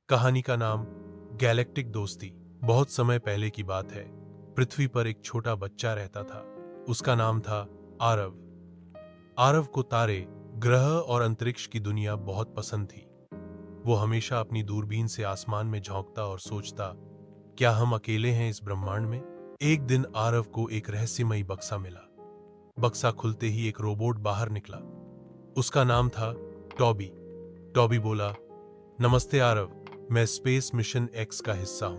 कहानी का नाम गैलेक्टिक दोस्ती। बहुत समय पहले की बात है। पृथ्वी पर एक छोटा बच्चा रहता था। उसका नाम था आरव। आरव को तारे, ग्रह और अंतरिक्ष की दुनिया बहुत पसंद थी। वो हमेशा अपनी दूरबीन से आसमान में झांकता और सोचता, क्या हम अकेले हैं इस ब्रह्मांड में? एक दिन आरव को एक रहस्यमयी बक्सा मिला। बक्सा खुलते ही एक रोबोट बाहर निकला। उसका नाम था टॉबी। टॉबी बोला, नमस्ते आरव, मैं स्पेस मिशन एक्स का हिस्सा हूं।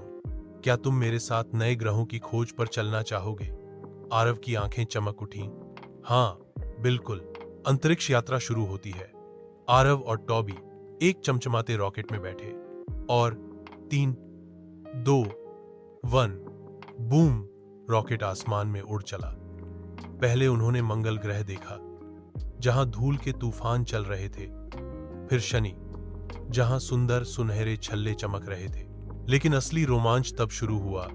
क्या तुम मेरे साथ नए ग्रहों की खोज पर चलना चाहोगे? आरव की आंखें चमक उठीं। हाँ, बिल्कुल। अंतरिक्ष यात्रा शुरू होती है। आरव और टॉबी एक चमचमाते रॉकेट में बैठे और 3, 2, 1, बूम! रॉकेट आसमान में उड़ चला। पहले उन्होंने मंगल ग्रह देखा, जहां धूल के तूफान चल रहे थे। फिर शनि, जहां सुंदर सुनहरे छल्ले चमक रहे थे। लेकिन असली रोमांच तब शुरू हुआ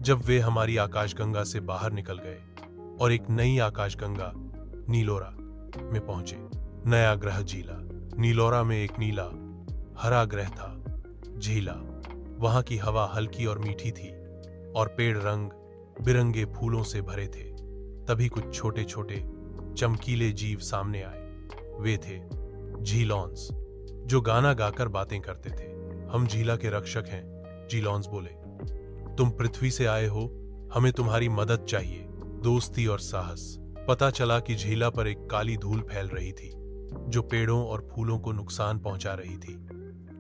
जब वे हमारी आकाशगंगा से बाहर निकल गए और एक नई आकाशगंगा नीलोरा में पहुंचे। नया ग्रह झीला। नीलोरा में एक नीला हरा ग्रह था, झीला। वहां की हवा हल्की और मीठी थी और पेड़ रंग बिरंगे फूलों से भरे थे। तभी कुछ छोटे छोटे चमकीले जीव सामने आए। वे थे झीलॉन्स, जो गाना गाकर बातें करते थे। हम झीला के रक्षक हैं, झीलॉन्स बोले। तुम पृथ्वी से आए हो, हमें तुम्हारी मदद चाहिए, दोस्ती और साहस। पता चला कि झीला पर एक काली धूल फैल रही थी, जो पेड़ों और फूलों को नुकसान पहुंचा रही थी।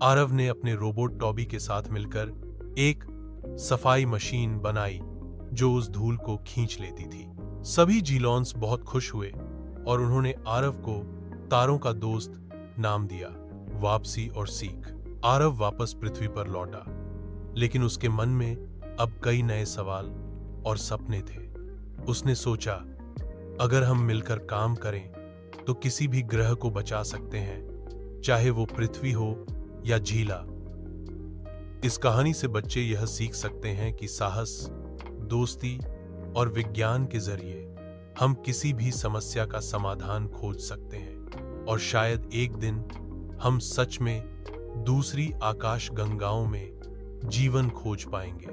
आरव ने अपने रोबोट टॉबी के साथ मिलकर एक सफाई मशीन बनाई जो उस धूल को खींच लेती थी। सभी झीलॉन्स बहुत खुश हुए और उन्होंने आरव को तारों का दोस्त नाम दिया। वापसी और सीख। आरव वापस पृथ्वी पर लौटा, लेकिन उसके मन में अब कई नए सवाल और सपने थे। उसने सोचा, अगर हम मिलकर काम करें तो किसी भी ग्रह को बचा सकते हैं, चाहे वो पृथ्वी हो या झीला। इस कहानी से बच्चे यह सीख सकते हैं कि साहस, दोस्ती और विज्ञान के जरिए हम किसी भी समस्या का समाधान खोज सकते हैं और शायद एक दिन हम सच में दूसरी आकाश गंगाओं में जीवन खोज पाएंगे।